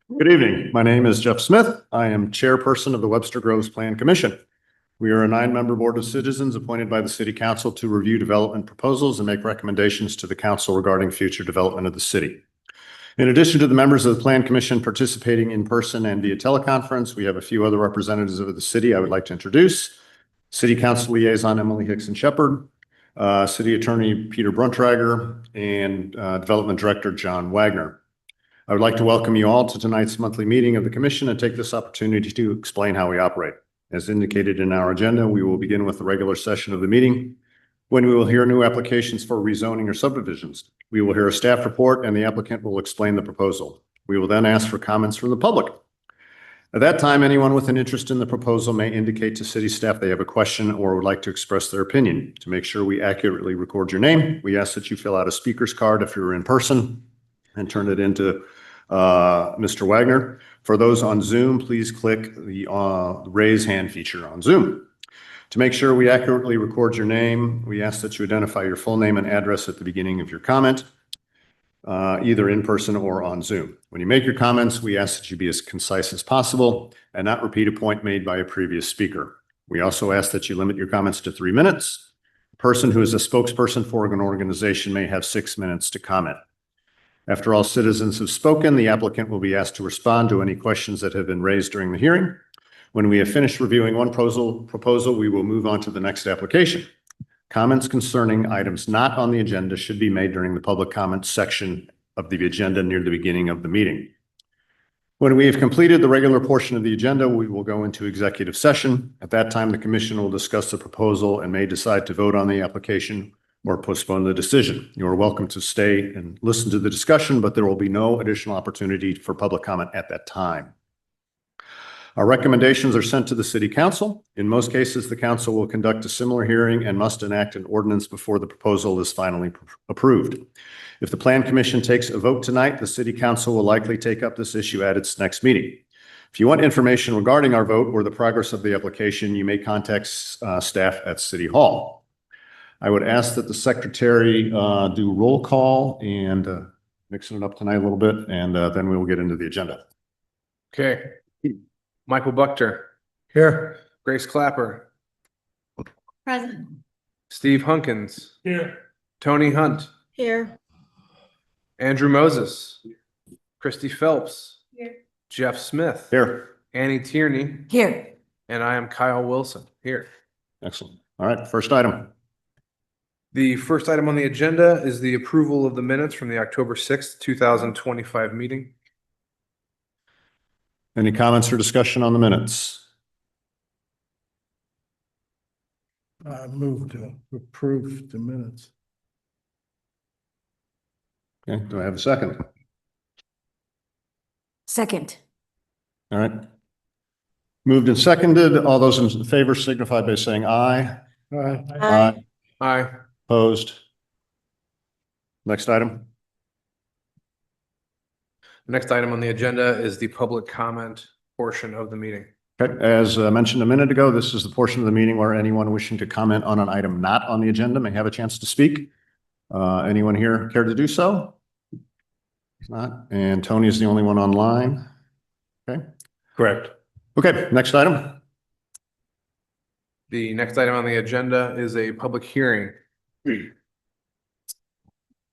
Good evening. My name is Jeff Smith. I am chairperson of the Webster Groves Plan Commission. We are a 9-member board of citizens appointed by the city council to review development proposals and make recommendations to the council regarding future development of the city. In addition to the members of the Plan Commission participating in person and via teleconference, we have a few other representatives of the city I would like to introduce. City Council Liaison Emily Hickson Shepard, City Attorney Peter Bruntrager, and Development Director John Wagner. I would like to welcome you all to tonight's monthly meeting of the commission and take this opportunity to explain how we operate. As indicated in our agenda, we will begin with the regular session of the meeting, when we will hear new applications for rezoning or subdivisions. We will hear a staff report and the applicant will explain the proposal. We will then ask for comments from the public. At that time, anyone with an interest in the proposal may indicate to city staff they have a question or would like to express their opinion. To make sure we accurately record your name, we ask that you fill out a speaker's card if you're in person and turn it into Mr. Wagner. For those on Zoom, please click the raise hand feature on Zoom. To make sure we accurately record your name, we ask that you identify your full name and address at the beginning of your comment, either in person or on Zoom. When you make your comments, we ask that you be as concise as possible and not repeat a point made by a previous speaker. We also ask that you limit your comments to 3 minutes. A person who is a spokesperson for an organization may have 6 minutes to comment. After all citizens have spoken, the applicant will be asked to respond to any questions that have been raised during the hearing. When we have finished reviewing one proposal, we will move on to the next application. Comments concerning items not on the agenda should be made during the public comments section of the agenda near the beginning of the meeting. When we have completed the regular portion of the agenda, we will go into executive session. At that time, the commission will discuss the proposal and may decide to vote on the application or postpone the decision. You are welcome to stay and listen to the discussion, but there will be no additional opportunity for public comment at that time. Our recommendations are sent to the city council. In most cases, the council will conduct a similar hearing and must enact an ordinance before the proposal is finally approved. If the Plan Commission takes a vote tonight, the city council will likely take up this issue at its next meeting. If you want information regarding our vote or the progress of the application, you may contact staff at City Hall. I would ask that the secretary do roll call and mixing it up tonight a little bit, and then we will get into the agenda. Okay. Michael Buchter. Here. Grace Clapper. Present. Steve Hunkins. Here. Tony Hunt. Here. Andrew Moses. Christy Phelps. Here. Jeff Smith. Here. Annie Tierney. Here. And I am Kyle Wilson. Here. Excellent. All right, first item. The first item on the agenda is the approval of the minutes from the October 6th, 2025 meeting. Any comments or discussion on the minutes? I move to approve the minutes. Okay, do I have a second? Second. All right. Moved and seconded. All those in favor signify by saying aye. Aye. Aye. Opposed? Next item. The next item on the agenda is the public comment portion of the meeting. Okay, as mentioned a minute ago, this is the portion of the meeting where anyone wishing to comment on an item not on the agenda may have a chance to speak. Anyone here care to do so? If not, and Tony is the only one online. Okay. Correct. Okay, next item. The next item on the agenda is a public hearing.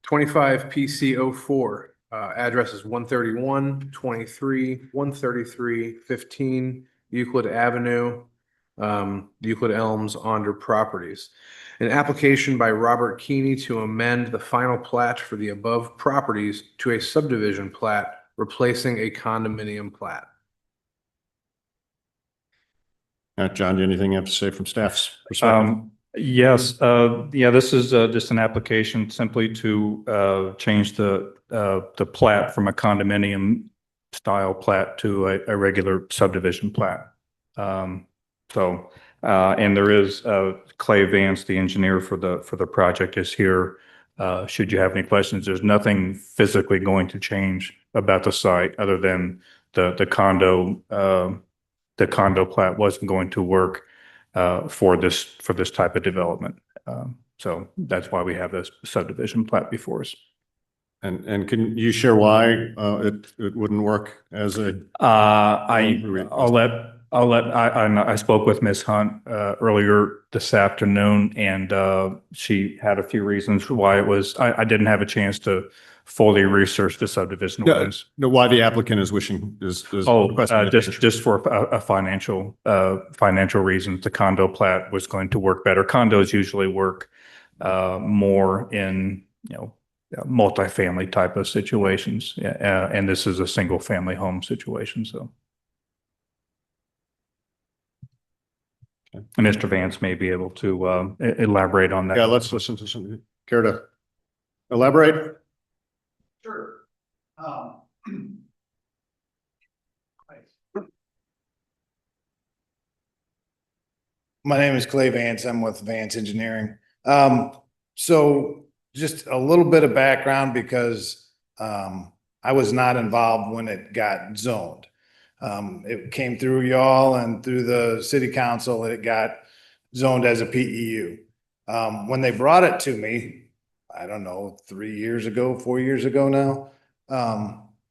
25 PC 04, address is 131, 23, 133, 15 Euclid Avenue, Euclid Elms, Onder Properties. An application by Robert Keeney to amend the final plat for the above properties to a subdivision plat, replacing a condominium plat. John, do you have anything you have to say from staff's perspective? Yes. Yeah, this is just an application simply to change the plat from a condominium style plat to a regular subdivision plat. And there is Clay Vance, the engineer for the project, is here. Should you have any questions, there's nothing physically going to change about the site other than the condo plat wasn't going to work for this type of development. So that's why we have this subdivision plat before us. And can you share why it wouldn't work as a? I spoke with Ms. Hunt earlier this afternoon, and she had a few reasons why it was, I didn't have a chance to fully research the subdivision No, ordinance. no, why the applicant is wishing is. requesting Just for a financial reasons, the condo plat was going to work better. Condos usually work more in, multifamily type of situations. And this is a single family home situation, so. Okay. And Mr. Vance may be able to elaborate on that. Yeah, let's listen to some, care to elaborate? Sure. My name is Clay Vance. I'm with Vance Engineering. So just a little bit of background because I was not involved when it got zoned. It came through y'all and through the city council, it got zoned as a PEU. When they brought it to me, I don't know, 3 years ago, 4 years ago now,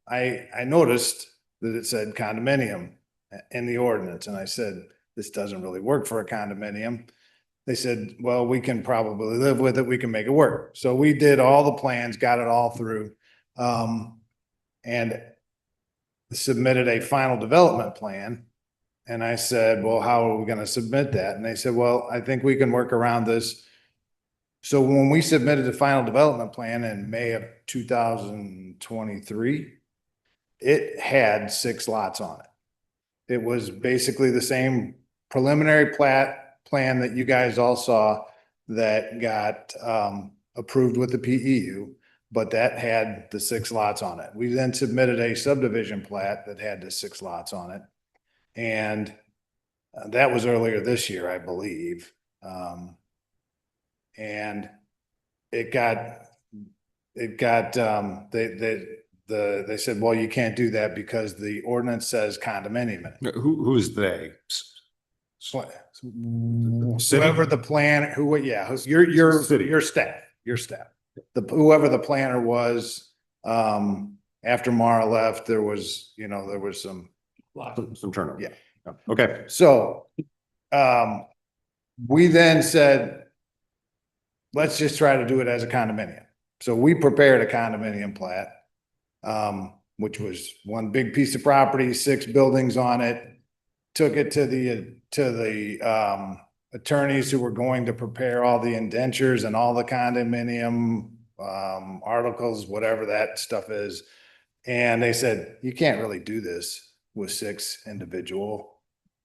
I noticed that it said condominium in the ordinance. And I said, this doesn't really work for a condominium. They said, well, we can probably live with it. We can make it work. So we did all the plans, got it all through, and submitted a final development plan. And I said, well, how are we going to submit that? And they said, well, I think we can work around this. So when we submitted the final development plan in May of 2023, it had 6 lots on it. It was basically the same preliminary plan that you guys all saw that got approved with the PEU, but that had the 6 lots on it. We then submitted a subdivision plat that had the 6 lots on it. And that was earlier this year, I believe. And they said, well, you can't do that because the ordinance says condominium in it. Who is they? Whoever the plan, City. your staff. Whoever the planner was, after Mara left, there was some. Some turnover. Yeah. Okay. So, we then said, let's just try to do it as a condominium. So we prepared a condominium plat, which was one big piece of property, 6 buildings on it. Took it to the attorneys who were going to prepare all the indentures and all the condominium articles, whatever that stuff is. And they said, you can't really do this with 6 individual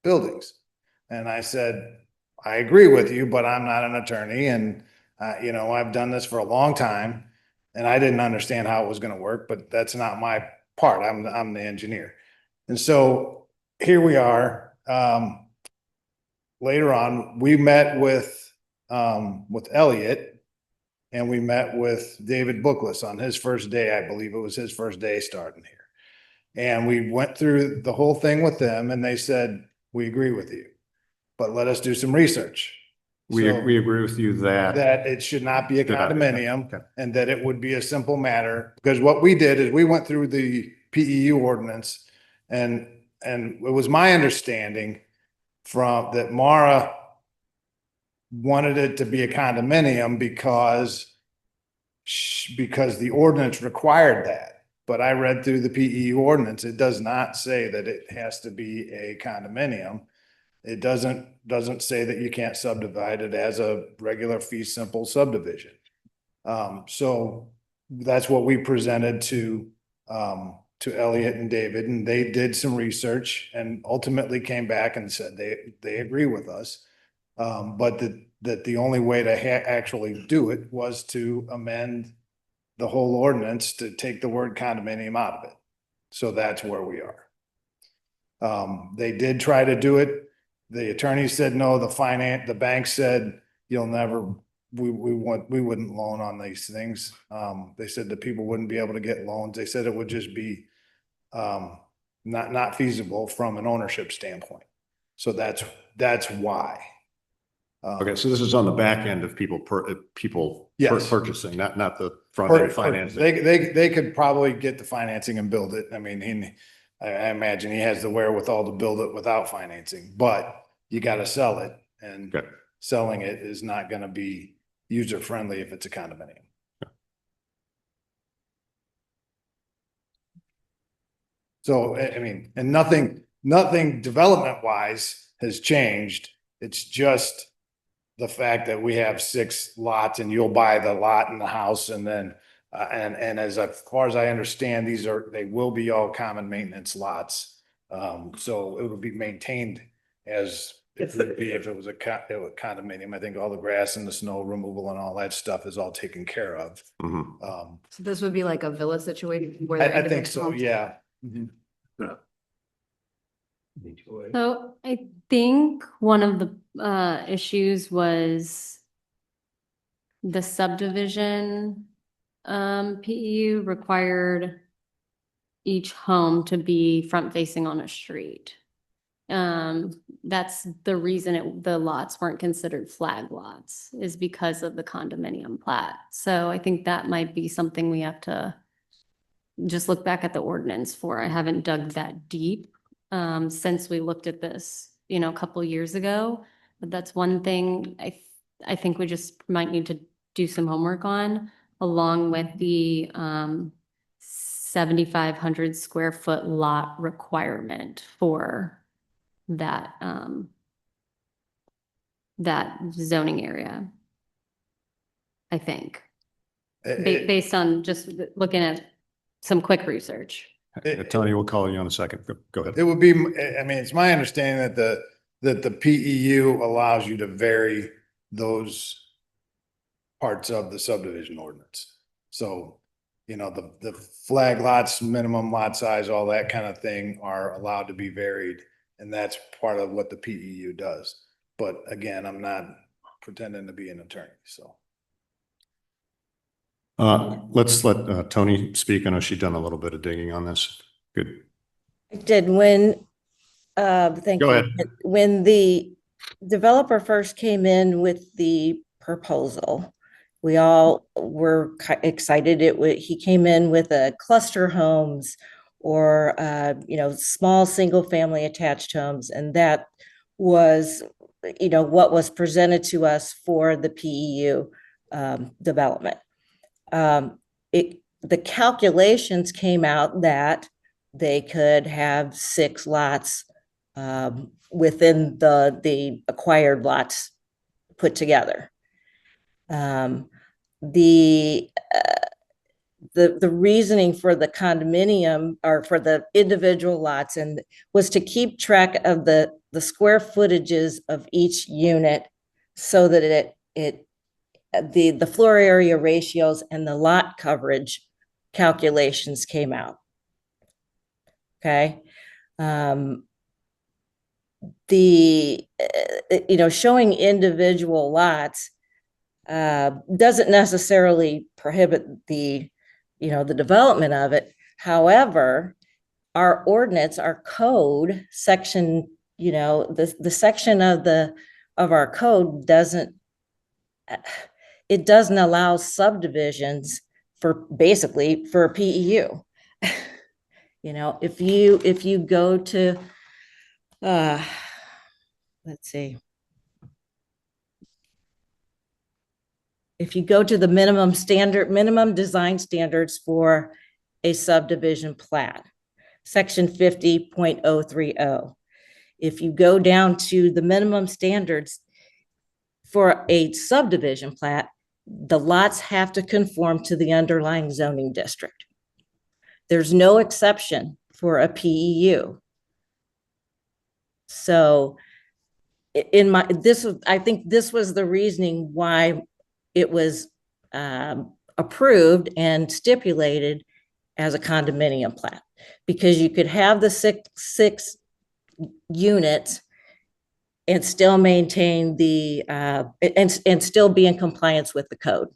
buildings. And I said, I agree with you, but I'm not an attorney. And, I've done this for a long time and I didn't understand how it was going to work, but that's not my part. I'm the engineer. And so here we are. Later on, we met with Elliot and we met with David Bookless on his first day. I believe it was his first day starting here. And we went through the whole thing with them and they said, we agree with you, but let us do some research. We So agree with you that. that it should not be a Good idea. condominium Okay. and that it would be a simple matter. Because what we did is we went through the PEU ordinance and it was my understanding from that Mara wanted it to be a condominium because the ordinance required that. But I read through the PEU ordinance. It does not say that it has to be a condominium. It doesn't say that you can't subdivide it as a regular fee simple subdivision. So that's what we presented to Elliot and David, and they did some research and ultimately came back and said they agree with us. But that the only way to actually do it was to amend the whole ordinance to take the word condominium out of it. So that's where we are. They did try to do it. The attorney said no, the bank said we wouldn't loan on these things. They said that people wouldn't be able to get loans. They said it would just be not feasible from an ownership standpoint. So that's why. Okay, so this is on the back end of people Yes. purchasing, not the front end financing. They could probably get the financing and build it. I mean, I imagine he has the wherewithal to build it without financing, but you gotta sell it. And Okay. selling it is not gonna be user friendly if it's a condominium. So, I mean, and nothing development wise has changed. It's just the fact that we have 6 lots and you'll buy the lot and the house and then, and as far as I understand, they will be all common maintenance lots. So it would be maintained as if it was a condominium. I think all the grass and the snow removal and all that stuff is all taken care of. Mhm. So this would be like a villa situation where. I think so, yeah. So I think one of the issues was the subdivision PEU required each home to be front facing on a street. That's the reason the lots weren't considered flag lots, is because of the condominium plat. So I think that might be something we have to just look back at the ordinance for. I haven't dug that deep since we looked at this, a couple years ago. But that's one thing I think we just might need to do some homework on, along with the 7,500 square foot lot requirement for that that zoning area. I think, based on just looking at some quick research. Tony, we'll call you on a second. Go ahead. It would be, I mean, it's my understanding that the PEU allows you to vary those parts of the subdivision ordinance. So, the flag lots, minimum lot size, all that kind of thing are allowed to be varied. And that's part of what the PEU does. But again, I'm not pretending to be an attorney, so. Let's let Tony speak. I know she's done a little bit of digging on this. Good. I did thank Go you. ahead. When the developer first came in with the proposal, we all were excited. He came in with a cluster homes or, small single family attached homes. And that was, what was presented to us for the PEU development. The calculations came out that they could have 6 lots within the acquired lots put together. The reasoning for the condominium or for the individual lots and was to keep track of the square footages of each unit so that the floor area ratios and the lot coverage calculations came out. Okay. Showing individual lots doesn't necessarily prohibit the development of it. However, our ordinance, our code section, the section of our code doesn't allow subdivisions for a PEU. If you go to, let's see. If you go to the minimum design standards for a subdivision plat, section 50.030. If you go down to the minimum standards for a subdivision plat, the lots have to conform to the underlying zoning district. There's no exception for a PEU. So I think this was the reasoning why it was approved and stipulated as a condominium plat, because you could have the six units and still maintain and still be in compliance with the code.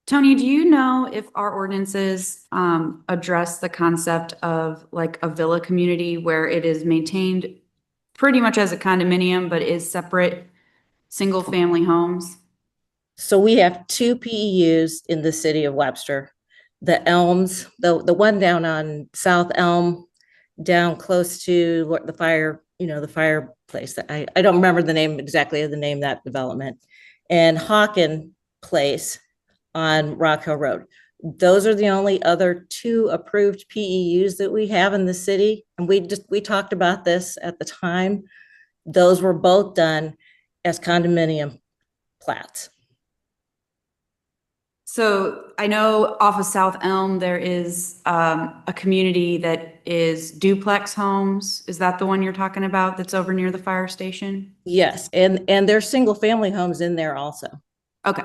Tony, do you know if our ordinances address the concept of like a villa community where it is maintained pretty much as a condominium, but is separate, single-family homes? So we have two PEUs in the city of Webster. The Elms, the one down on South Elm, down close to the fire, the fireplace. I don't remember the name exactly of the name of that development. And Hawken Place on Rock Hill Road. Those are the only other two approved PEUs that we have in the city. And we talked about this at the time. Those were both done as condominium plats. So I know off of South Elm, there is a community that is duplex homes. Is that the one you're talking about that's over near the fire station? Yes, and there's single family homes in there also. Okay.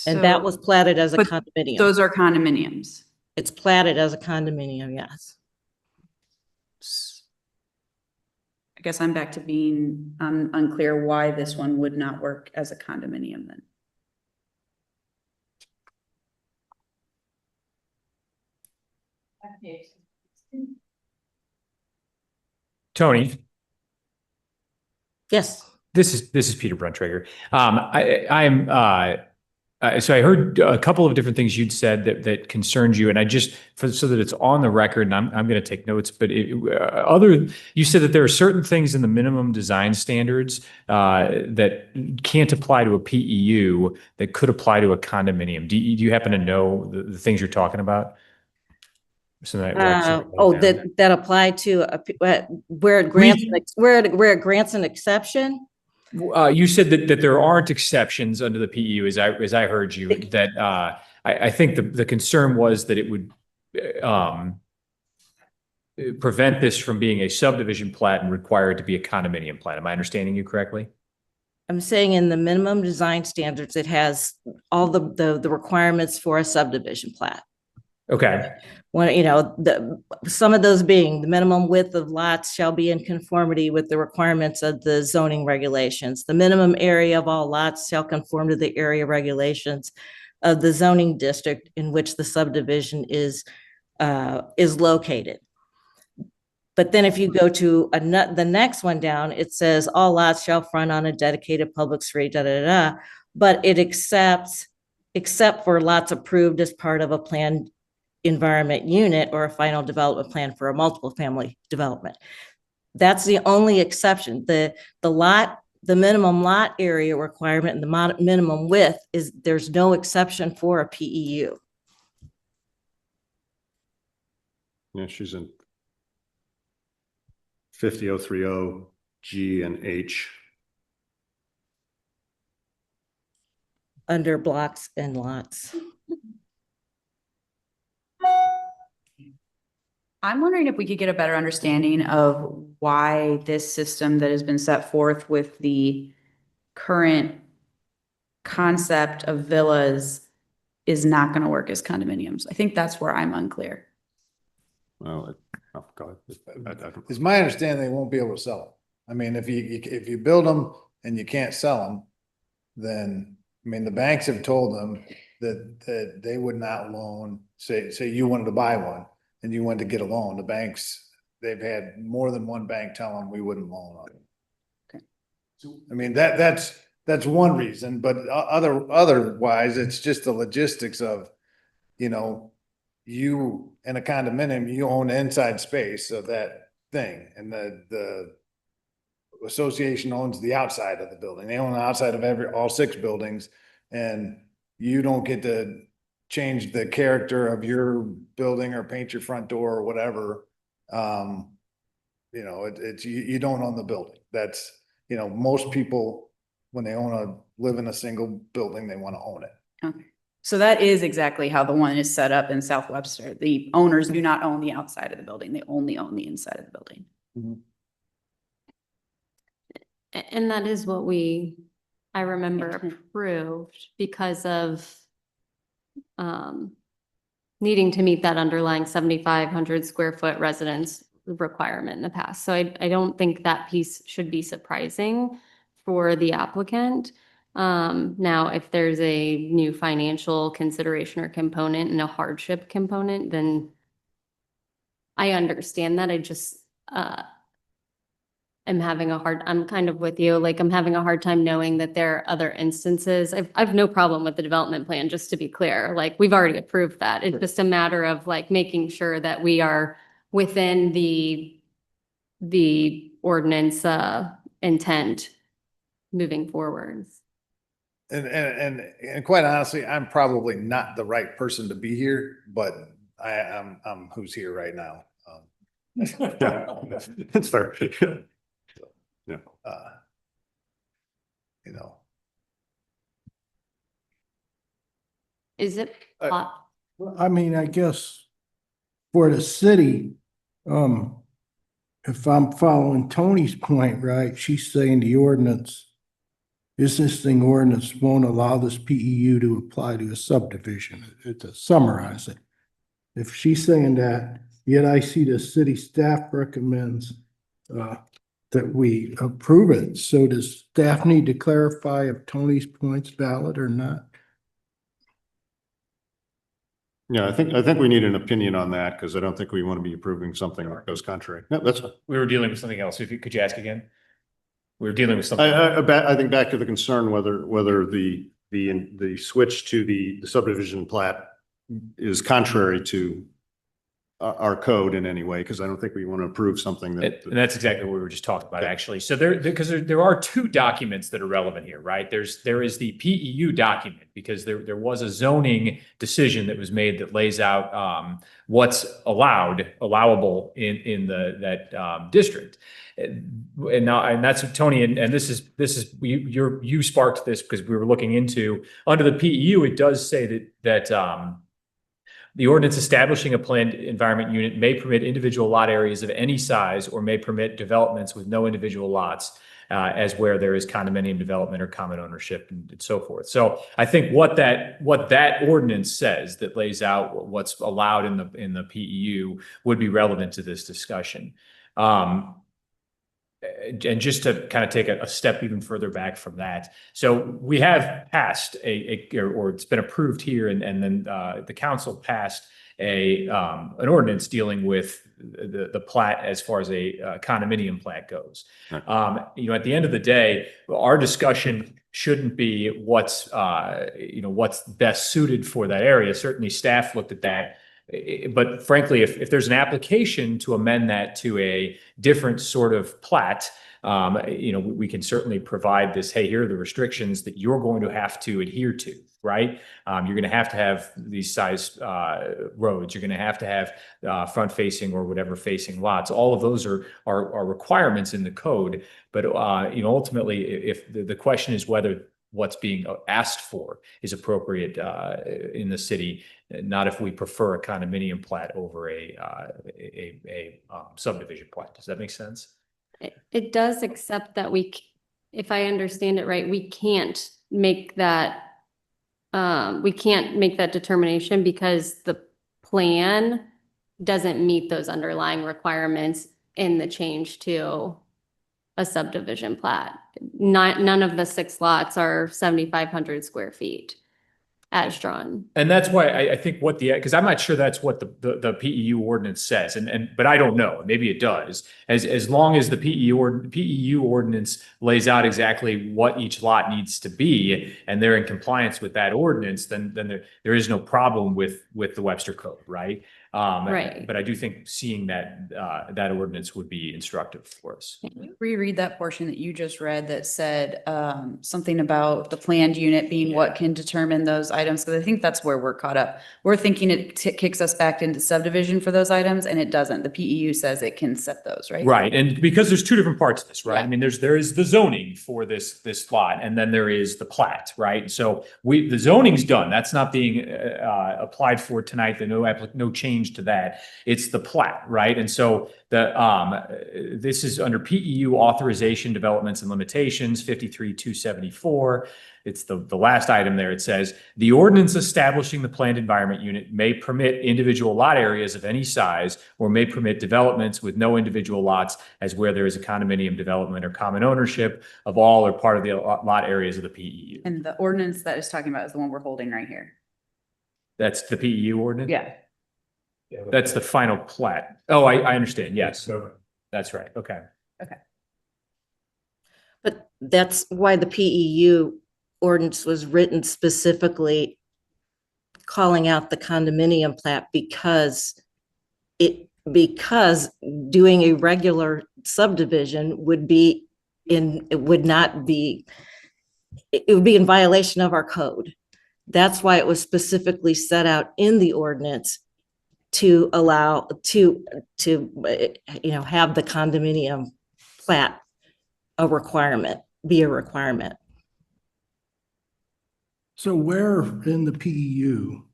And that So- was platted as a but condominium. Those are condominiums. It's platted as a condominium, yes. I guess I'm back to being unclear why this one would not work as a condominium then. Tony, Yes. this is Peter Bruntrager. So I heard a couple of different things you'd said that concerned you, and I just so that it's on the record, and I'm going to take notes. But you said that there are certain things in the minimum design standards that can't apply to a PEU that could apply to a condominium. Do you happen to know the things you're talking about? So That apply to where it grants an exception. You said that there aren't exceptions under the PEU, as I heard you. That I think the concern was that it would prevent this from being a subdivision plat and require it to be a condominium plat. Am I understanding you correctly? I'm saying in the minimum design standards, it has all the requirements for a subdivision plat. Okay. When, some of those being the minimum width of lots shall be in conformity with the requirements of the zoning regulations. The minimum area of all lots shall conform to the area regulations of the zoning district in which the subdivision is located. But then if you go to the next one down, it says all lots shall front on a dedicated public street, but it except for lots approved as part of a planned environment unit or a final development plan for a multiple family development. That's the only exception. The minimum lot area requirement and the minimum width there's no exception for a PEU. Yeah, she's in 50030 G and H. Under blocks and lots. I'm wondering if we could get a better understanding of why this system that has been set forth with the current concept of villas is not going to work as condominiums. I think that's where I'm unclear. Well, go ahead. It's my understanding they won't be able to sell them. I mean, if you build them and you can't sell them, then, I mean, the banks have told them that they would not loan, say you wanted to buy one and you wanted to get a loan, the banks, they've had more than one bank tell them we wouldn't loan on it. Okay. I mean, that's one reason, but otherwise, it's just the logistics of, you in a condominium, you own the inside space of that thing, and the association owns the outside of the building. They own the outside of all 6 buildings, and you don't get to change the character of your building or paint your front door or whatever. You don't own the building. That's, most people, when they live in a single building, they want to own it. Okay. So that is exactly how the one is set up in South Webster. The owners do not own the outside of the building. They only own the inside of the building. And that is what I remember approved because of needing to meet that underlying 7,500 square foot residence requirement in the past. So I don't think that piece should be surprising for the applicant. Now, if there's a new financial consideration or component and a hardship component, then I understand that. I just, I'm kind of with you, like, I'm having a hard time knowing that there are other instances. I've no problem with the development plan, just to be clear, like, we've already approved that. It's just a matter of like making sure that we are within the ordinance, intent moving forward. And quite honestly, I'm probably not the right person to be here, but I'm who's here right now. That's fair. Yeah. You know, Is it? Well, I mean, I guess for the city, if I'm following Tony's point, right, she's saying the ordinance, existing ordinance won't allow this PEU to apply to a subdivision, to summarize it. If she's saying that, yet I see the city staff recommends, that we approve it. So does staff need to clarify if Tony's point's valid or not? Yeah, I think we need an opinion on that because I don't think we want to be approving something that goes contrary. No, that's fine. We were dealing with something else. Could you ask again? We were dealing with something. I think back to the concern whether the switch to the subdivision plat is contrary to our code in any way, because I don't think we want to approve something that. And that's exactly what we were just talking about, actually. So there are two documents that are relevant here, right? There is the PEU document, because there was a zoning decision that was made that lays out what's allowable in that district. And that's Tony, and this is you sparked this because we were looking into under the PEU. It does say that the ordinance establishing a planned environment unit may permit individual lot areas of any size or may permit developments with no individual lots, as where there is condominium development or common ownership and so forth. So I think what that ordinance says that lays out what's allowed in the PEU would be relevant to this discussion. And just to kind of take a step even further back from that. So we have passed or it's been approved here, and then the council passed an ordinance dealing with the plat as far as a condominium plat goes. Right. At the end of the day, our discussion shouldn't be what's best suited for that area. Certainly staff looked at that. But frankly, if there's an application to amend that to a different sort of plat, we can certainly provide this, hey, here are the restrictions that you're going to have to adhere to, right? You're going to have these size roads. You're going to have front facing or whatever facing lots. All of those are requirements in the code. But, ultimately, if the question is whether what's being asked for is appropriate in the city, not if we prefer a condominium plat over a subdivision plat. Does that make sense? It does, except that if I understand it right, we can't make that determination because the plan doesn't meet those underlying requirements in the change to a subdivision plat. None of the 6 lots are 7,500 square feet as drawn. And that's why I think because I'm not sure that's what the PEU ordinance says, but I don't know. Maybe it does. As long as the PEU ordinance lays out exactly what each lot needs to be, and they're in compliance with that ordinance, then there is no problem with the Webster Code, right? Right. But I do think seeing that ordinance would be instructive for us. Reread that portion that you just read that said something about the planned unit being what can determine those items, because I think that's where we're caught up. We're thinking it kicks us back into subdivision for those items, and it doesn't. The PEU says it can set those, right? Right, and because there's two different parts of this, right? Yeah. I mean, there is the zoning for this lot, and then there is the plat, right? So the zoning's done. That's not being applied for tonight. No change to that. It's the plat, right? And so this is under PEU authorization, developments, and limitations, 53-274. It's the last item there. It says the ordinance establishing the planned environment unit may permit individual lot areas of any size or may permit developments with no individual lots as where there is a condominium development or common ownership of all or part of the lot areas of the PEU. And the ordinance that is talking about is the one we're holding right here. That's the PEU ordinance? Yeah. That's the final plat. Oh, I understand. Yes. That's right. Okay. Okay. But that's why the PEU ordinance was written specifically calling out the condominium plat because doing a regular subdivision would be it would not be, it would be in violation of our code. That's why it was specifically set out in the ordinance to allow to have the condominium plat be a requirement. So where in the PEU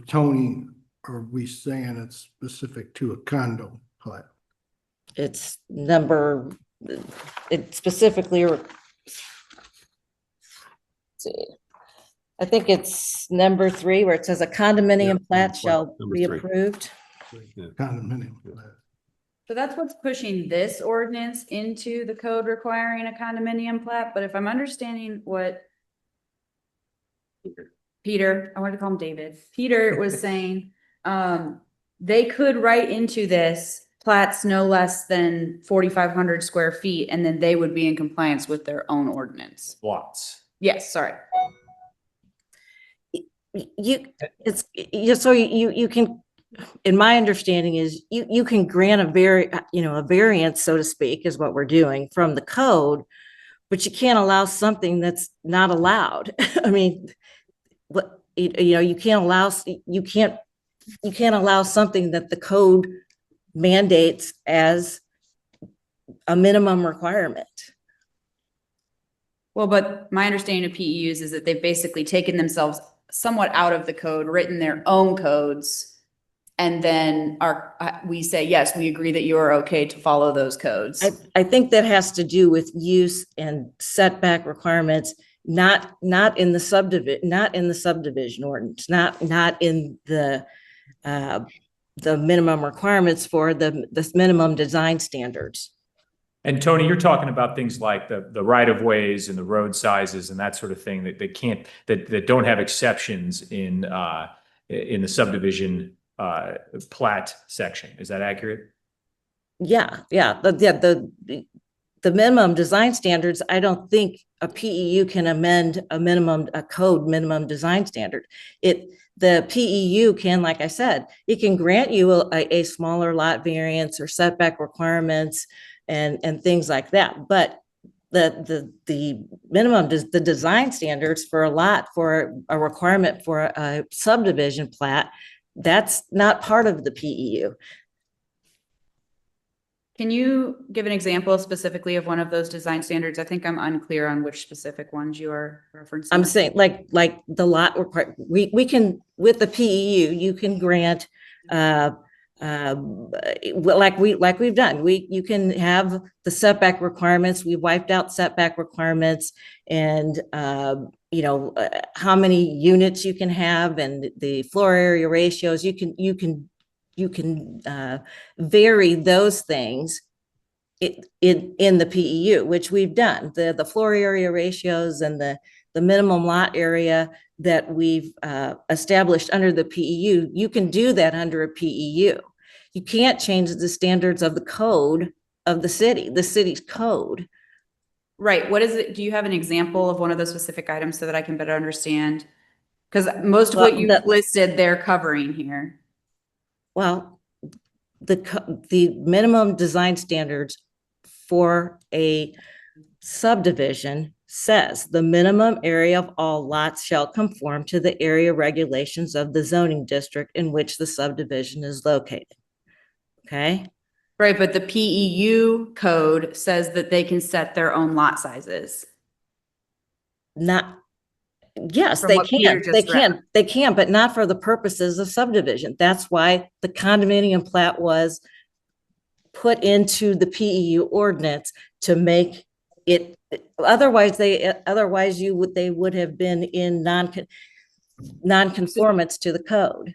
Tony, are we saying it's specific to a condo plat? It's specifically, see, I think it's number 3 where it says a condominium plat shall number be 3. approved. Condominium plat. So that's what's pushing this ordinance into the code requiring a condominium plat, but if I'm understanding what Peter, I wanted to call him David, Peter was saying, they could write into this plats no less than 4,500 square feet, and then they would be in compliance with their own ordinance. Lots. Yes, sorry. You can, in my understanding is you can grant a variance, so to speak, is what we're doing from the code, but you can't allow something that's not allowed. I mean, you can't allow something that the code mandates as a minimum requirement. Well, but my understanding of PEUs is that they've basically taken themselves somewhat out of the code, written their own codes, and then we say, yes, we agree that you are okay to follow those codes. I think that has to do with use and setback requirements, not in the subdivision ordinance, not in the minimum requirements for the minimum design standards. And Tony, you're talking about things like the right of ways and the road sizes and that sort of thing that don't have exceptions in the subdivision plat section. Is that accurate? Yeah. The minimum design standards, I don't think a PEU can amend a code minimum design standard. The PEU can, like I said, it can grant you a smaller lot variance or setback requirements and things like that. But the minimum, the design standards for a lot, for a requirement for a subdivision plat, that's not part of the PEU. Can you give an example specifically of one of those design standards? I think I'm unclear on which specific ones you are referencing. I'm saying like the lot require, we can, with the PEU, you can grant, like we've done, you can have the setback requirements. We wiped out setback requirements and, how many units you can have and the floor area ratios. You can vary those things in the PEU, which we've done. The floor area ratios and the minimum lot area that we've established under the PEU, you can do that under a PEU. You can't change the standards of the code of the city's code. Right. What is it? Do you have an example of one of those specific items so that I can better understand? Because most of what you listed, they're covering here. Well, the minimum design standards for a subdivision says the minimum area of all lots shall conform to the area regulations of the zoning district in which the subdivision is located. Okay. Right, but the PEU code says that they can set their own lot sizes. Yes, From they what Peter can. just read. They can, but not for the purposes of subdivision. That's why the condominium plat was put into the PEU ordinance to make it. Otherwise, they would have been in non-conformance to the code.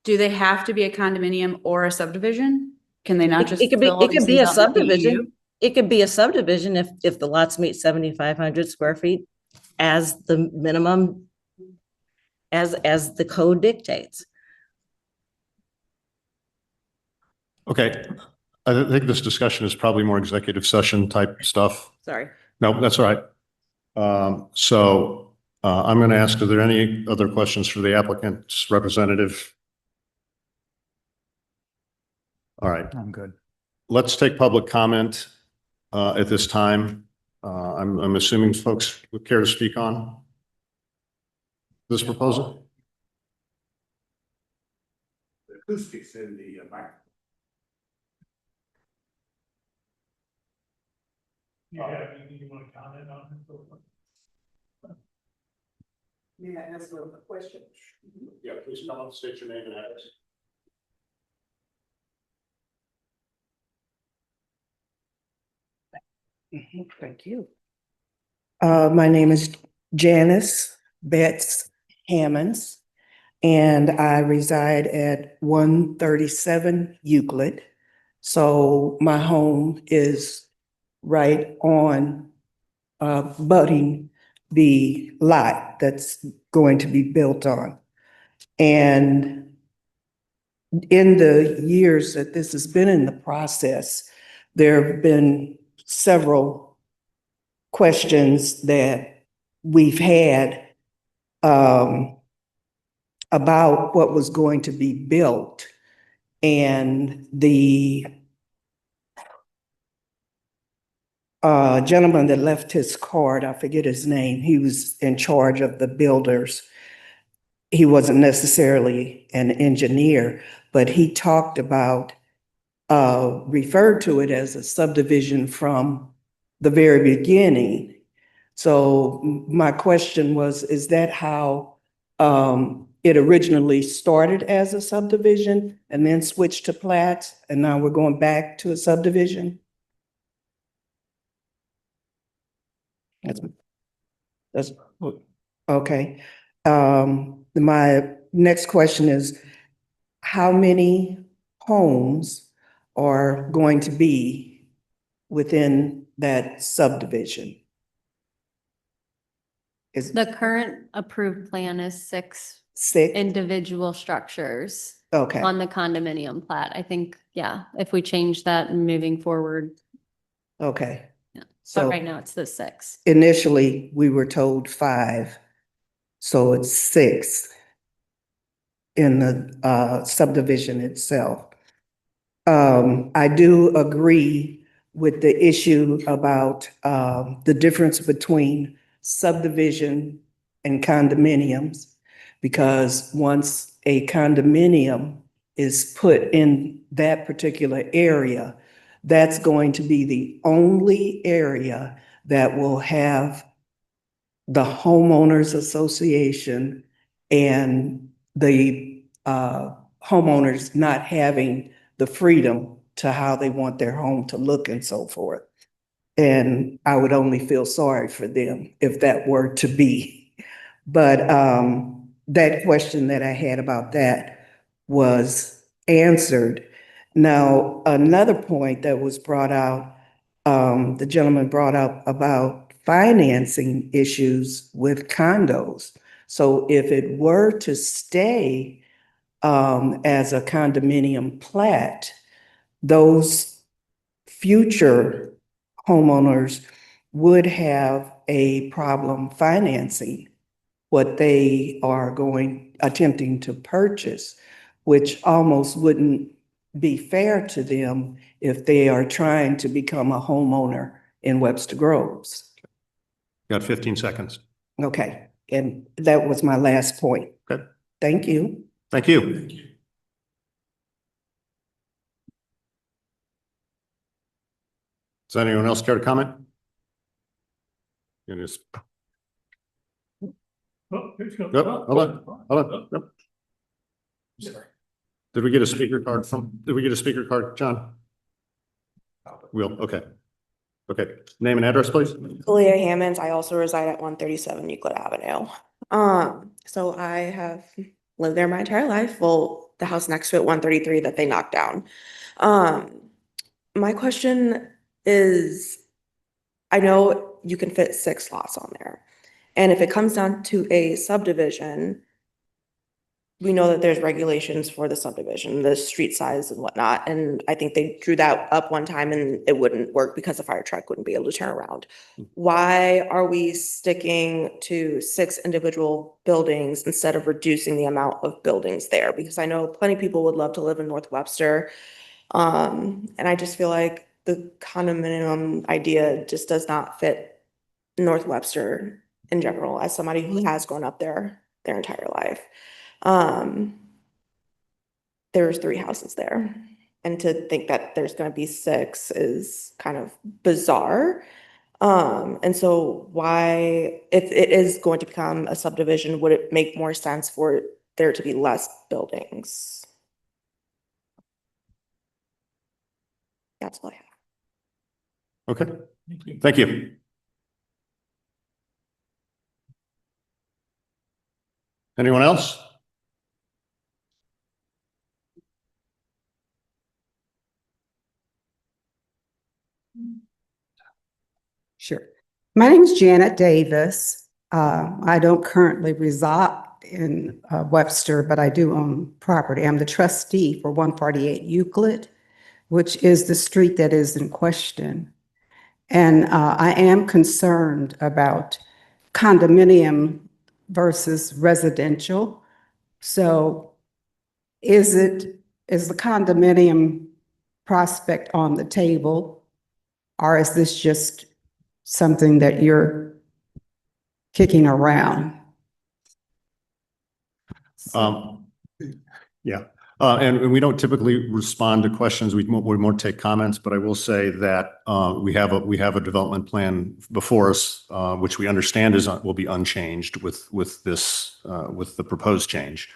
Do they have to be a condominium or a subdivision? Can they not just? It could be. fill all It could these be a things out in the PEU? subdivision. It could be a subdivision if the lots meet 7,500 square feet as the minimum, as the code dictates. Okay. I think this discussion is probably more executive session type stuff. Sorry. No, that's all right. I'm going to ask, are there any other questions for the applicant's representative? All right, I'm good. let's take public comment at this time. I'm assuming folks would care to speak on this proposal? Acoustics in the microphone. Yeah, you want to comment on it? Yeah, that's a question. Yeah, please come up, state your name and address. Thank you. My name is Janice Betts Hammonds, and I reside at 137 Euclid. So my home is right on butting the lot that's going to be built on. And in the years that this has been in the process, there have been several questions that we've had about what was going to be built. And the gentleman that left his card, I forget his name, he was in charge of the builders. He wasn't necessarily an engineer, but he talked about, referred to it as a subdivision from the very beginning. So my question was, is that how it originally started as a subdivision and then switched to plats, and now we're going back to a subdivision? That's okay. My next question is, how many homes are going to be within that subdivision? Is The current approved plan is 6 six? individual structures Okay, on the condominium plat. I think, yeah, if we change that and moving forward, okay. Yeah. but So right now it's the 6. initially, we were told 5, so it's 6 in the subdivision itself. I do agree with the issue about the difference between subdivision and condominiums, because once a condominium is put in that particular area, that's going to be the only area that will have the homeowners association and the homeowners not having the freedom to how they want their home to look and so forth. And I would only feel sorry for them if that were to be. But that question that I had about that was answered. Now, another point that was brought out, the gentleman brought up about financing issues with condos. So if it were to stay as a condominium plat, those future homeowners would have a problem financing what they are attempting to purchase, which almost wouldn't be fair to them if they are trying to become a homeowner in Webster Groves. Got 15 seconds. Okay, and that was my last point. Okay. Thank you. Thank you. Does anyone else care to comment? You can just, Yep, hold on. Yep. Did we get a speaker card, John? Will, okay. Okay, name and address, please. Leah Hammonds. I also reside at 137 Euclid Avenue. So I have lived there my entire life. Well, the house next to it, 133, that they knocked down. My question is, I know you can fit 6 lots on there. And if it comes down to a subdivision, we know that there's regulations for the subdivision, the street size and whatnot. And I think they drew that up one time and it wouldn't work because the fire truck wouldn't be able to turn around. Why are we sticking to 6 individual buildings instead of reducing the amount of buildings there? Because I know plenty of people would love to live in North Webster. And I just feel like the condominium idea just does not fit North Webster in general, as somebody who has grown up there their entire life. There's 3 houses there. And to think that there's gonna be 6 is kind of bizarre. And so why, if it is going to become a subdivision, would it make more sense for there to be less buildings? That's all I have. Okay, thank you. Anyone else? Sure. My name is Janet Davis. I don't currently reside in Webster, but I do own property. I'm the trustee for 148 Euclid, which is the street that is in question. And I am concerned about condominium versus residential. So is the condominium prospect on the table? Or is this just something that you're kicking around? Yeah, and we don't typically respond to questions. We more take comments, but I will say that we have a development plan before us, which we understand will be unchanged with the proposed change,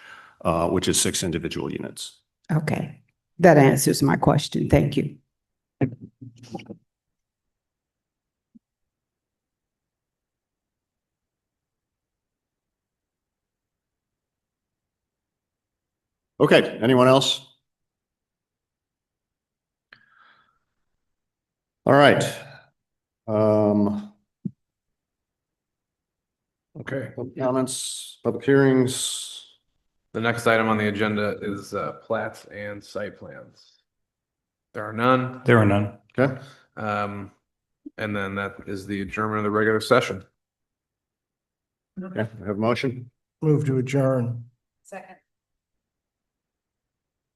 which is 6 individual units. Okay, that answers my question. Thank you. Okay, anyone else? All right. Okay. Public comments, public hearings. The next item on the agenda is plats and site plans. There are none. There are none. Okay, And then that is the adjournment of the regular session. okay, I have a motion. Move to adjourn. Second.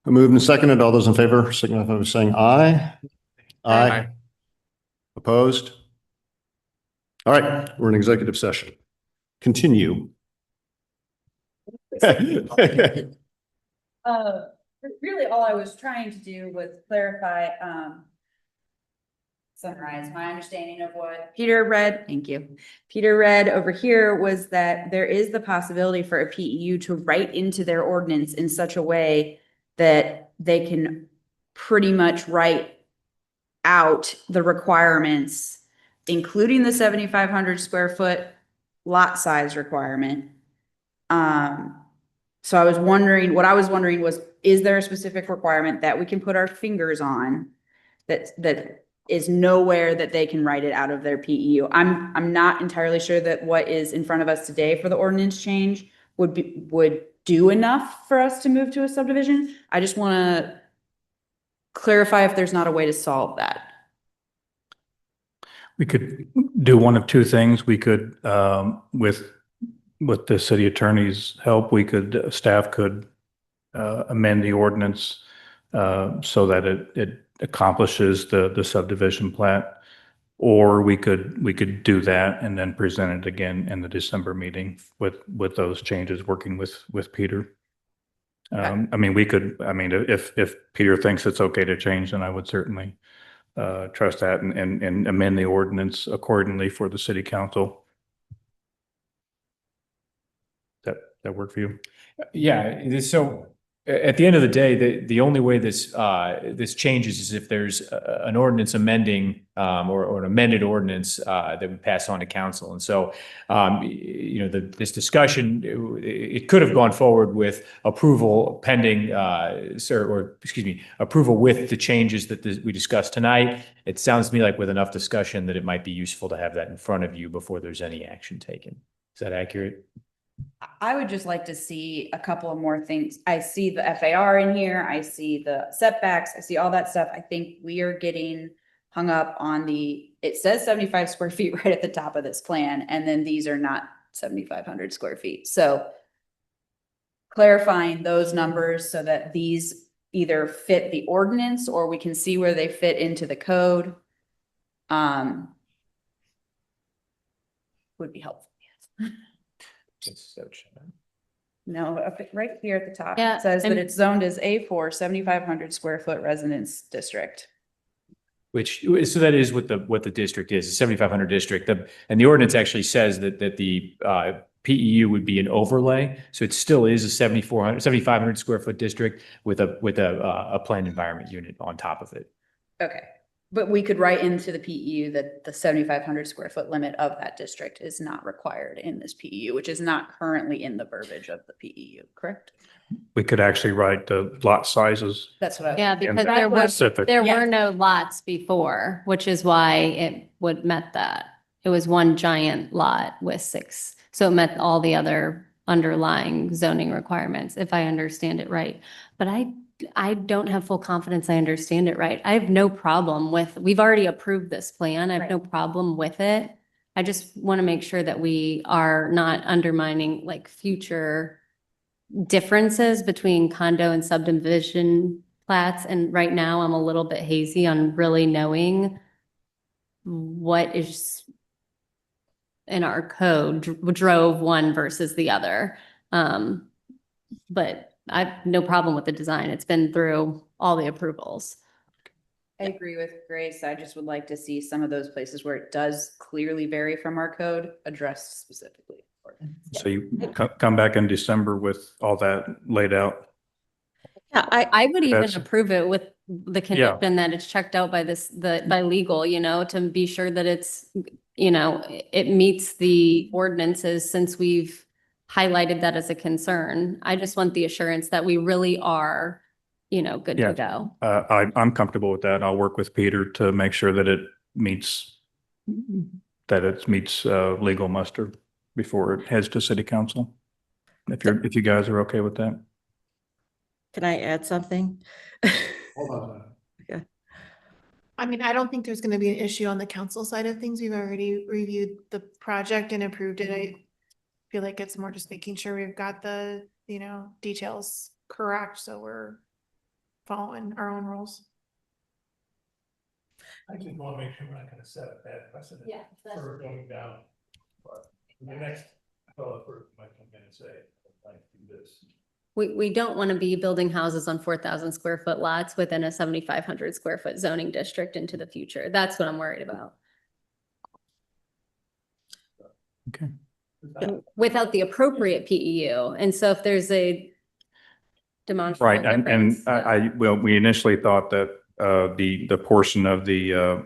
Moved and seconded. All those in favor signify by saying aye. Aye. Opposed? All right, we're in executive session. Continue. Really, all I was trying to do was clarify, summarize my understanding of what Peter read. Thank you. Peter read over here was that there is the possibility for a PEU to write into their ordinance in such a way that they can pretty much write out the requirements, including the 7,500 square foot lot size requirement. So I was wondering was, is there a specific requirement that we can put our fingers on that is nowhere that they can write it out of their PEU? I'm not entirely sure that what is in front of us today for the ordinance change would do enough for us to move to a subdivision. I just want to clarify if there's not a way to solve that. We could do one of 2 things. We could, with the city attorney's help, staff could amend the ordinance so that it accomplishes the subdivision plat. Or we could do that and then present it again in the December meeting with those changes, working with Peter. I mean, if Peter thinks it's okay to change, then I would certainly trust that and amend the ordinance accordingly for the city council. That work for you? Yeah, so at the end of the day, the only way this changes is if there's an ordinance amending or an amended ordinance that would pass on to council. And so, this discussion, it could have gone forward with approval pending, approval with the changes that we discussed tonight. It sounds to me like with enough discussion that it might be useful to have that in front of you before there's any action taken. Is that accurate? I would just like to see a couple of more things. I see the FAR in here. I see the setbacks. I see all that stuff. I think we are getting hung up on it says 75 square feet right at the top of this plan, and then these are not 7,500 square feet. So clarifying those numbers so that these either fit the ordinance or we can see where they fit into the code. Would be helpful. No, right here at the top, Yeah, it says that and- it's zoned as A4, 7,500 square foot residence district. So that is what the district is, a 7,500 district. And the ordinance actually says that the PEU would be an overlay. So it still is a 7,500 square foot district with a planned environment unit on top of it. Okay, but we could write into the PEU that the 7,500 square foot limit of that district is not required in this PEU, which is not currently in the verbiage of the PEU, correct? We could actually write the lot sizes. That's what I. Yeah, because And there was, specific. there Yeah. were no lots before, which is why it would met that. It was one giant lot with 6. So it met all the other underlying zoning requirements, if I understand it right. But I don't have full confidence I understand it right. I have no problem we've already approved this plan. I have Right. no problem with it. I just want to make sure that we are not undermining like future differences between condo and subdivision plats. And right now I'm a little bit hazy on really knowing what is in our code drove one versus the other. But I've no problem with the design. It's been through all the approvals. I agree with Grace. I just would like to see some of those places where it does clearly vary from our code addressed specifically. So you come back in December with all that laid out. Yeah, I would even That's- approve it with the Yeah. condition that it's checked out by by legal, to be sure that it's, it meets the ordinances since we've highlighted that as a concern. I just want the assurance that we really are, good Yeah. to go. I'm comfortable with that. I'll work with Peter to make sure that it meets legal muster before it heads to city council. If you guys are okay with that. Can I add something? Hold on. I mean, I don't think there's gonna be an issue on the council side of things. We've already reviewed the project and approved it. I feel like it's more just making sure we've got the, details correct, so we're following our own rules. I just want to make sure we're not going to set a bad precedent for going down. But the next fellow might come in and say, I'd like to do this. We don't want to be building houses on 4,000 square foot lots within a 7,500 square foot zoning district into the future. That's what I'm worried about. Okay. Without the appropriate PEU. And so if there's a demonstrable Right, and difference, well, we initially thought that the portion of the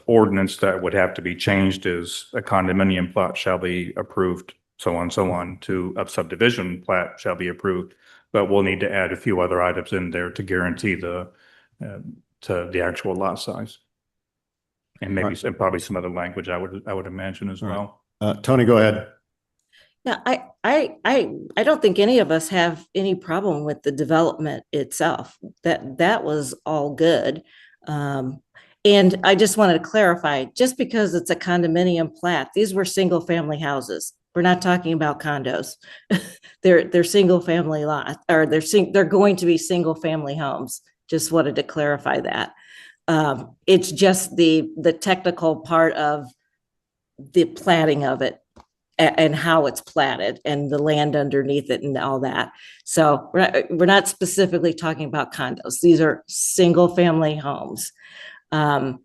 ordinance that would have to be changed is a condominium plot shall be approved, so on, to a subdivision plat shall be approved. But we'll need to add a few other items in there to guarantee to the actual lot size. And maybe and probably some other language I would imagine as well. Tony, go ahead. Yeah, I don't think any of us have any problem with the development itself. That was all good. And I just wanted to clarify, just because it's a condominium plat, these were single family houses. We're not talking about condos. They're single family lot, or they're going to be single family homes. Just wanted to clarify that. It's just the technical part of the platting of it and how it's platted and the land underneath it and all that. So we're not specifically talking about condos. These are single family homes. And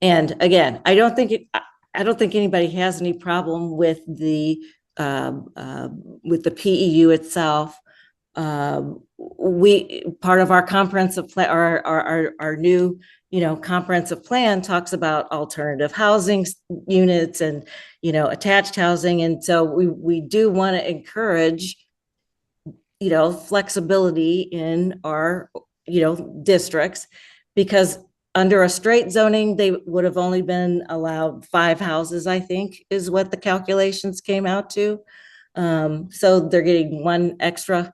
again, I don't think anybody has any problem with the PEU itself. Part of our comprehensive plan, our new, comprehensive plan talks about alternative housing units and, attached housing. And so we do want to encourage, flexibility in our, districts, because under a straight zoning, they would have only been allowed 5 houses, I think, is what the calculations came out to. So they're getting one extra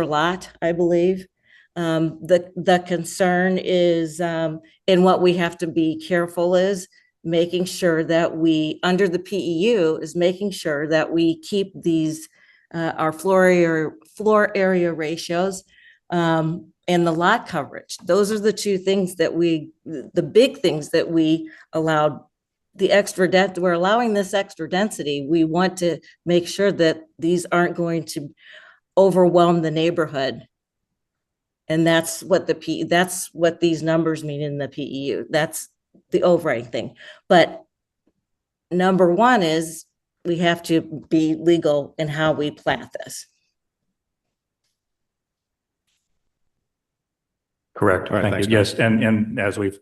lot, I believe. The concern is, and what we have to be careful is making sure that we, under the PEU, is making sure that we keep these, our floor area ratios, and the lot coverage. Those are the two things that the big things that we allowed the extra depth. We're allowing this extra density. We want to make sure that these aren't going to overwhelm the neighborhood. And that's what that's what these numbers mean in the PEU. That's the overriding thing. But number one is we have to be legal in how we plat this. Correct. All right, Thank thanks, you. Yes, and as we've,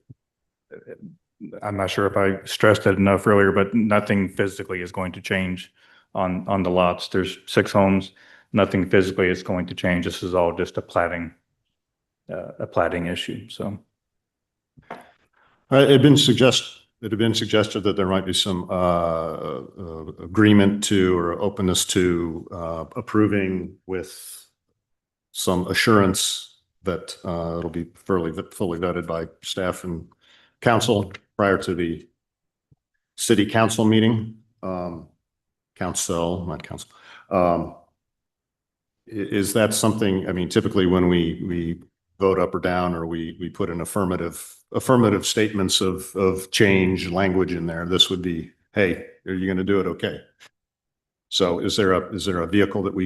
I'm not sure if I stressed it enough earlier, but nothing physically is going to change on the lots. There's 6 homes. Nothing physically is going to change. This is all just a platting issue. So. It had been suggested that there might be some agreement to or openness to approving with some assurance that it'll be fully vetted by staff and council prior to the city council meeting. Not council. Is that something, I mean, typically when we vote up or down, or we put an affirmative statements of change language in there, this would be, hey, are you going to do it? Okay. So is there a vehicle that we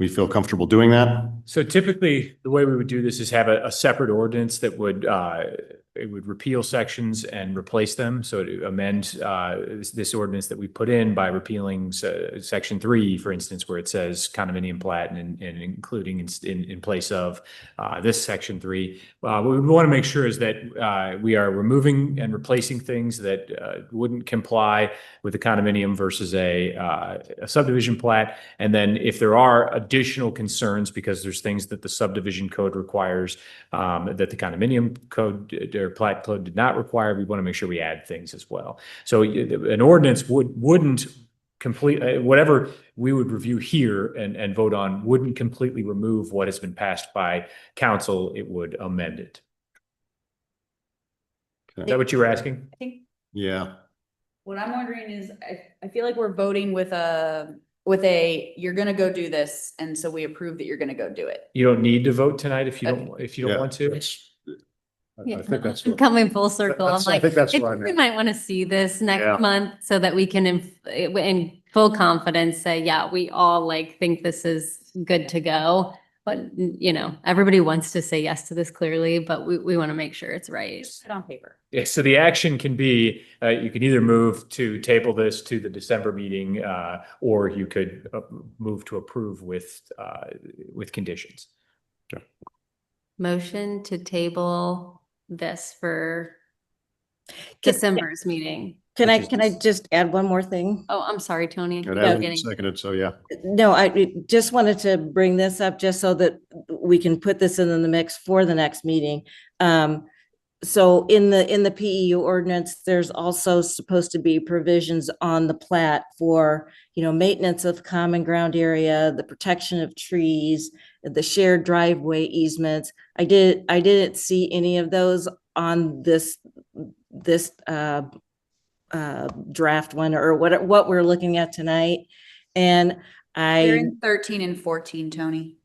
feel comfortable doing that? So typically, the way we would do this is have a separate ordinance that would it would repeal sections and replace them. So to amend this ordinance that we put in by repealing section 3, for instance, where it says condominium plat and including in place of this section 3. What we want to make sure is that we are removing and replacing things that wouldn't comply with the condominium versus a subdivision plat. And then if there are additional concerns, because there's things that the subdivision code requires that the condominium code or plat code did not require, we want to make sure we add things as well. So an ordinance wouldn't complete, whatever we would review here and vote on wouldn't completely remove what has been passed by council. It would amend it. Okay. Is that what you were asking? I think Yeah. what I'm wondering is, I feel like we're voting with you're gonna go do this, and so we approve that you're gonna go do it. You don't need to vote tonight if you don't Yeah. want to. I think that's I'm coming full circle. I'm I like, think that's I what I think we meant. might want to see this Yeah. next month so that we can in full confidence say, yeah, we all like think this is good to go. But everybody wants to say yes to this clearly, but we want to make sure it's right. Just put it on paper. Yeah, so the action can be, you can either move to table this to the December meeting, or you could move to approve with conditions. Motion to table this for Can- December's meeting. Can I just add one more thing? Oh, I'm sorry, Tony. It Keep hasn't been getting- seconded, so yeah. No, I just wanted to bring this up just so that we can put this in the mix for the next meeting. So in the PEU ordinance, there's also supposed to be provisions on the plat for, maintenance of common ground area, the protection of trees, the shared driveway easements. I didn't see any of those on this draft one or what we're looking at tonight. And They're in 13 and 14, Tony.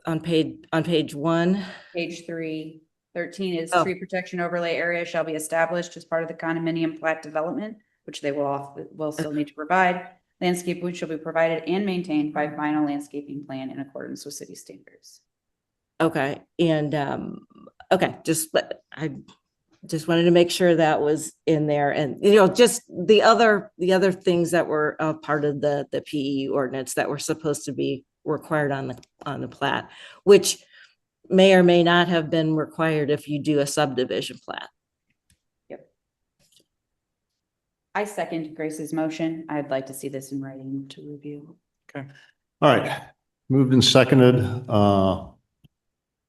on page 1. Page 3. 13 is Oh. tree protection overlay area shall be established as part of the condominium plat development, which they will still need to provide. Landscaping shall be provided and maintained by final landscaping plan in accordance with city standards. Okay, and okay, I just wanted to make sure that was in there, and just the other things that were part of the PEU ordinance that were supposed to be required on the plat, which may or may not have been required if you do a subdivision plat. Yep. I second Grace's motion. I'd like to see this in writing to review. All right, moved and seconded.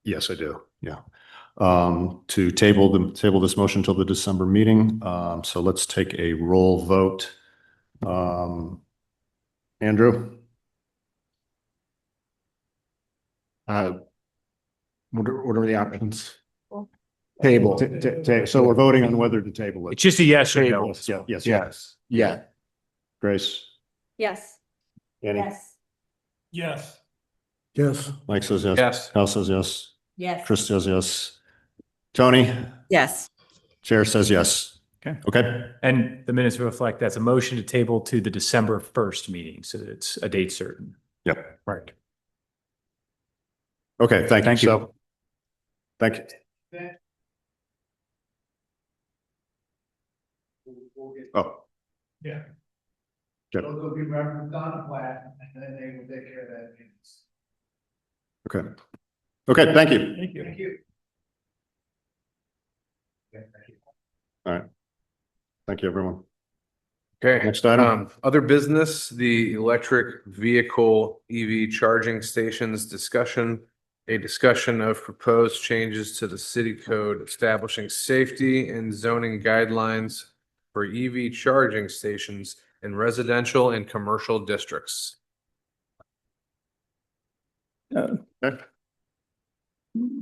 Yes, I do. Yeah. To table this motion till the December meeting. So let's take a roll vote. Andrew? What are the options? Table. So we're voting on whether to table it. It's just a yes or no. Yeah, yes. Yes, yeah. Grace? Yes. Annie? Yes. Yes. Mike says yes. Yes. Kyle says yes. Yes. Chris says yes. Tony? Yes. Chair says yes. Okay. Okay. And the minutes reflect that's a motion to table to the December 1st meeting, so that it's a date certain. Yep. Right. Okay, thank you. Thank you. So, thank you. Oh. Yeah. Good. Those will be referenced on the plat, and then they will take care of that. Okay. Okay, thank you. Thank you. Thank you. All right. Thank you, everyone. Okay. Next item. Other business, the electric vehicle EV charging stations discussion. A discussion of proposed changes to the city code establishing safety and zoning guidelines for EV charging stations in residential and commercial districts.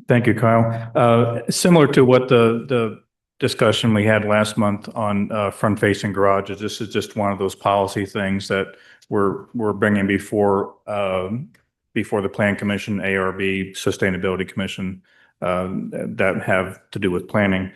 Thank you, Kyle. Similar to what the discussion we had last month on front-facing garages, this is just one of those policy things that we're bringing before the Plan Commission, ARB, Sustainability Commission, that have to do with planning.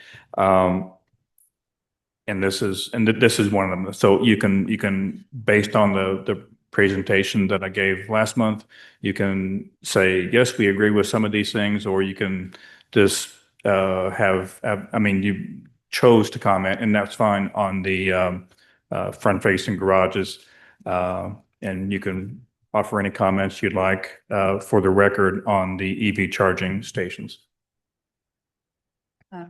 And this is one of them. So you can, based on the presentation that I gave last month, you can say, yes, we agree with some of these things, or you can just I mean, you chose to comment, and that's fine on the front-facing garages. And you can offer any comments you'd like for the record on the EV charging stations.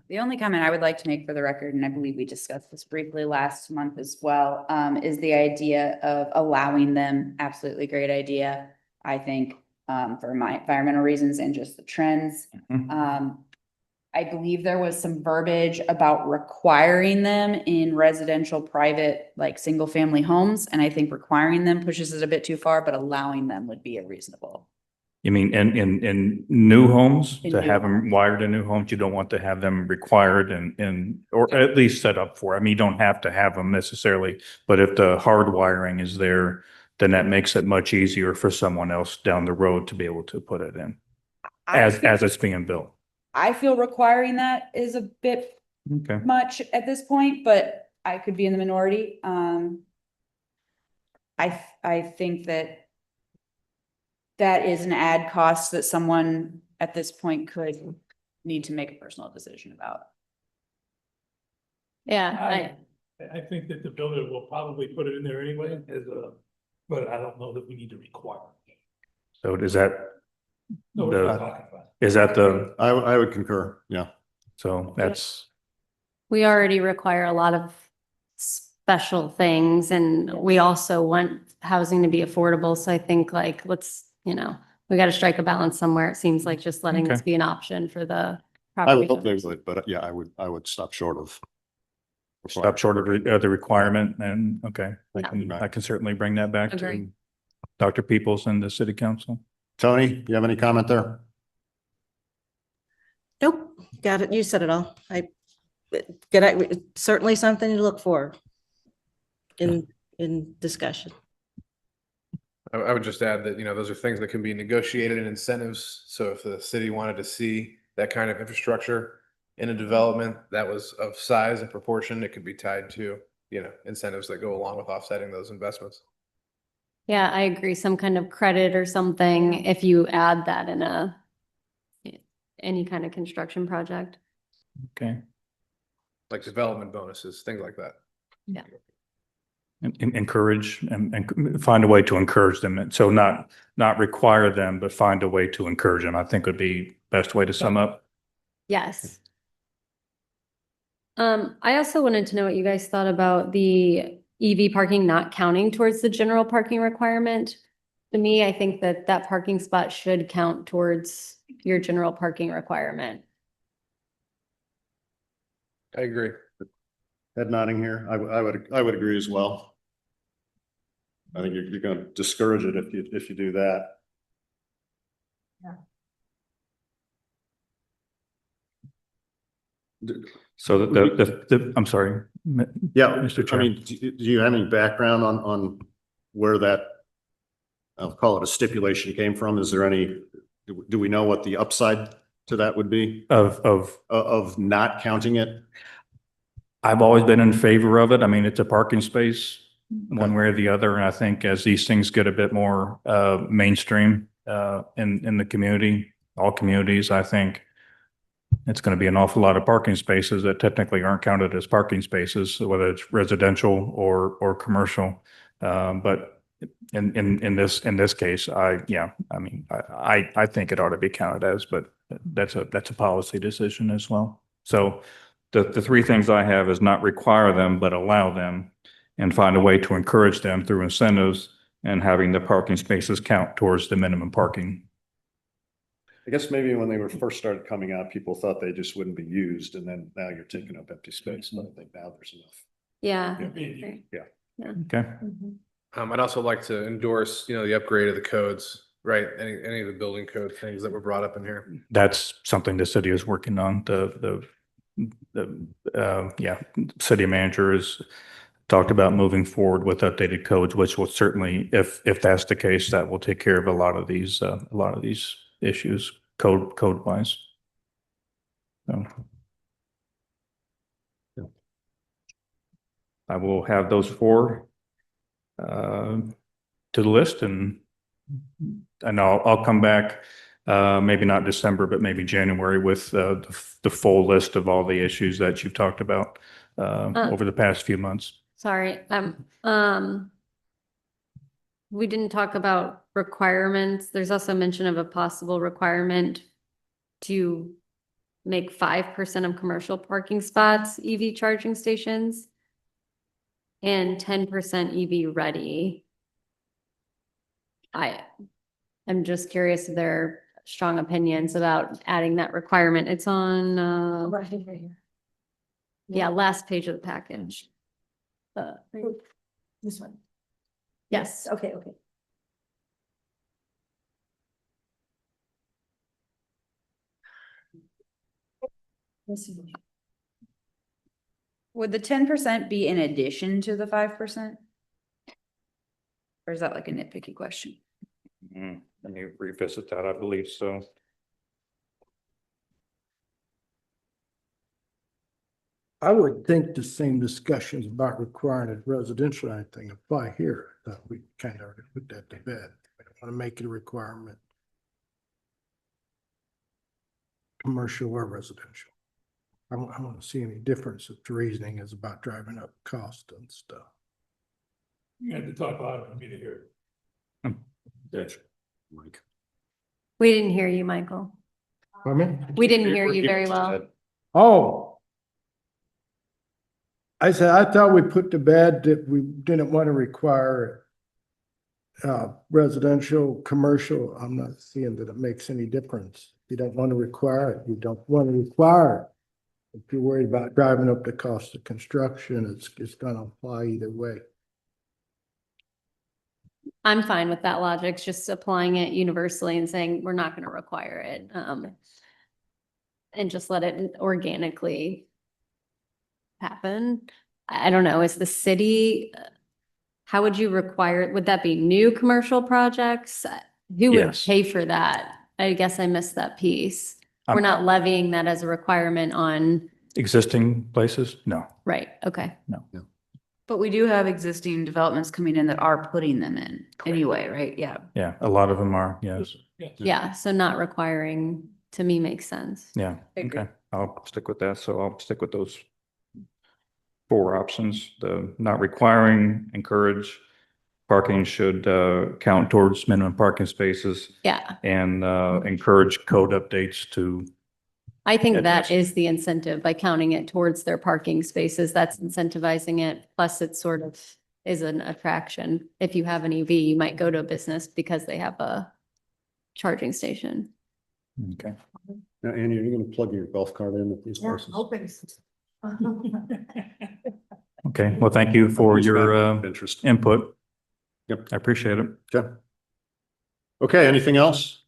The only comment I would like to make for the record, and I believe we discussed this briefly last month as well, is the idea of allowing them. Absolutely great idea, I think, for my environmental reasons and just the trends. I believe there was some verbiage about requiring them in residential, private, like single family homes. And I think requiring them pushes it a bit too far, but allowing them would be a reasonable. You mean in new homes, In to new have them homes. wired in new homes? You don't want to have them required or at least set up for. I mean, you don't have to have them necessarily, but if the hard wiring is there, then that makes it much easier for someone else down the road to be able to put it in as it's being built. I feel requiring that is a bit Okay. much at this point, but I could be in the minority. I think that is an add cost that someone at this point could need to make a personal decision about. Yeah, I think that the builder will probably put it in there anyway but I don't know that we need to require it. So is that, No, we're not talking about it. is that the, I would concur. Yeah. so that's, we already require a lot of special things, and we also want housing to be affordable. So I think like, let's, we got to strike a balance somewhere. It seems like just letting this Okay. be an option for the I would property hope they owners. would, but yeah, I would stop short of. stop short of the requirement, and okay. Yeah. I can certainly bring that back to Agree. Dr. Peoples and the city council. Tony, you have any comment there? Nope, got it. You said it all. Certainly something to look for in discussion. I would just add that, those are things that can be negotiated in incentives. So if the city wanted to see that kind of infrastructure in a development that was of size and proportion, it could be tied to, incentives that go along with offsetting those investments. Yeah, I agree. Some kind of credit or something if you add that in any kind of construction project. Okay. Like development bonuses, things like that. Encourage and find a way to encourage them. And so not require them, but find a way to encourage them, I think would be best way to sum up. Yes. I also wanted to know what you guys thought about the EV parking not counting towards the general parking requirement. To me, I think that parking spot should count towards your general parking requirement. I agree. Head nodding here. I would agree as well. I think you're gonna discourage it if you do that. So I'm sorry. Yeah, Mr. I Chair. mean, do you have any background on where that, I'll call it a stipulation, came from? Is there any, do we know what the upside to that would be of not counting it? I've always been in favor of it. I mean, it's a parking space, one way or the other. And I think as these things get a bit more mainstream in the community, all communities, I think it's going to be an awful lot of parking spaces that technically aren't counted as parking spaces, whether it's residential or commercial. But in this case, I think it ought to be counted as, but that's a policy decision as well. So the three things I have is not require them, but allow them, and find a way to encourage them through incentives and having the parking spaces count towards the minimum parking. I guess maybe when they were first started coming out, people thought they just wouldn't be used, and then now you're taking up empty space, but I think now there's enough. Yeah. Okay. I'd also like to endorse, the upgrade of the codes, right? Any of the building code things that were brought up in here. That's something the city is working on. City manager has talked about moving forward with updated codes, which will certainly, if that's the case, that will take care of a lot of these issues code wise. So I will have those four to the list, and I'll come back maybe not December, but maybe January with the full list of all the issues that you've talked about over the past few months. Sorry, we didn't talk about requirements. There's also mention of a possible requirement to make 5% of commercial parking spots EV charging stations and 10% EV ready. I'm just curious if there are strong opinions about adding that requirement. It's on, Right here. yeah, last page of the package. This one. Yes. Okay. Would the 10% be in addition to the 5%? Or is that like a nitpicky question? Let me revisit that. I believe so. I would think the same discussions about requiring a residential or anything apply here, that we kind of already put that to bed. I don't want to make it a requirement. Commercial or residential. I don't see any difference if the reasoning is about driving up cost and stuff. You had to talk loud for me to hear. That's Mike. We didn't hear you, Michael. We didn't hear you very well. Oh. I said, I thought we put to bed that we didn't want to require residential, commercial. I'm not seeing that it makes any difference. You don't want to require it. You don't want to require it. If you're worried about driving up the cost of construction, it's going to apply either way. I'm fine with that logic, just applying it universally and saying we're not going to require it. And just let it organically happen. I don't know, is the city, how would you require it? Would that be new commercial projects? Who would Yes. pay for that? I guess I missed that piece. We're not levying that as a requirement on, Existing places? No. right, okay. But we do have existing developments coming in that are putting them in anyway, right? Yeah. Yeah, a lot of them are, yes. Yeah, so not requiring to me makes sense. Yeah, Agree. okay. I'll stick with that. So I'll stick with those four options. The not requiring, encourage, parking should count towards minimum parking spaces, Yeah, and encourage code updates to, I think that Address. is the incentive by counting it towards their parking spaces. That's incentivizing it. Plus it sort of is an attraction. If you have an EV, you might go to a business because they have a charging station. okay. Now, Annie, are you gonna plug your golf cart in at these places? Okay, well, thank you for your Interest. input. Yep. I appreciate it. Okay. Okay, anything else?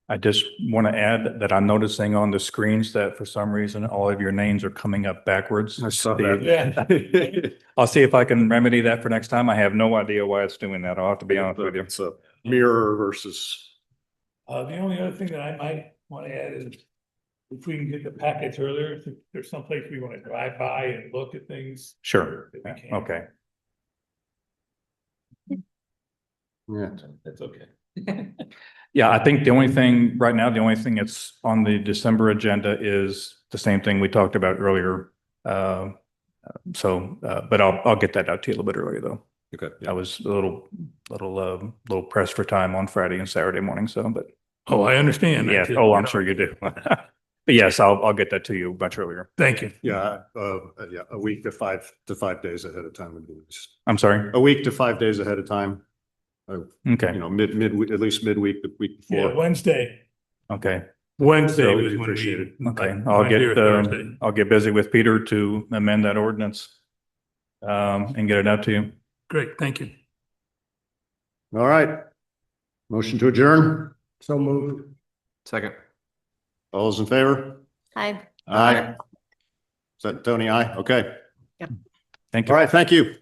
I just want to add that I'm noticing on the screens that for some reason, all of your names are coming up backwards. I saw that. I'll see if I can remedy that for next time. I have no idea why it's doing that. I'll have to be honest with you. It's a mirror versus. The only other thing that I might want to add is if we can get the packets earlier, if there's someplace we want to drive by and look at things. Sure. if we can. Okay. Yeah. That's okay. Yeah, I think the only thing right now, the only thing that's on the December agenda is the same thing we talked about earlier. But I'll get that out to you a little bit earlier though. Okay. I was a little pressed for time on Friday and Saturday morning, so, but Oh, I understand. that yeah, too. oh, I'm sure you do. But yes, I'll get that to you much earlier. Thank you. Yeah, yeah, a week to 5 days ahead of time would be, I'm sorry. a week to 5 days ahead of time. Okay, You know, at least midweek, the week Yeah, before. Wednesday. okay, Wednesday So was we when appreciate we. it. okay. Wednesday or Thursday. I'll get busy with Peter to amend that ordinance. And get it out to you. Great, thank you. All right. Motion to adjourn. So moved. Second. All those in favor? Hi. Aye. Is that Tony? Aye. Okay. Thank All you. right. Thank you.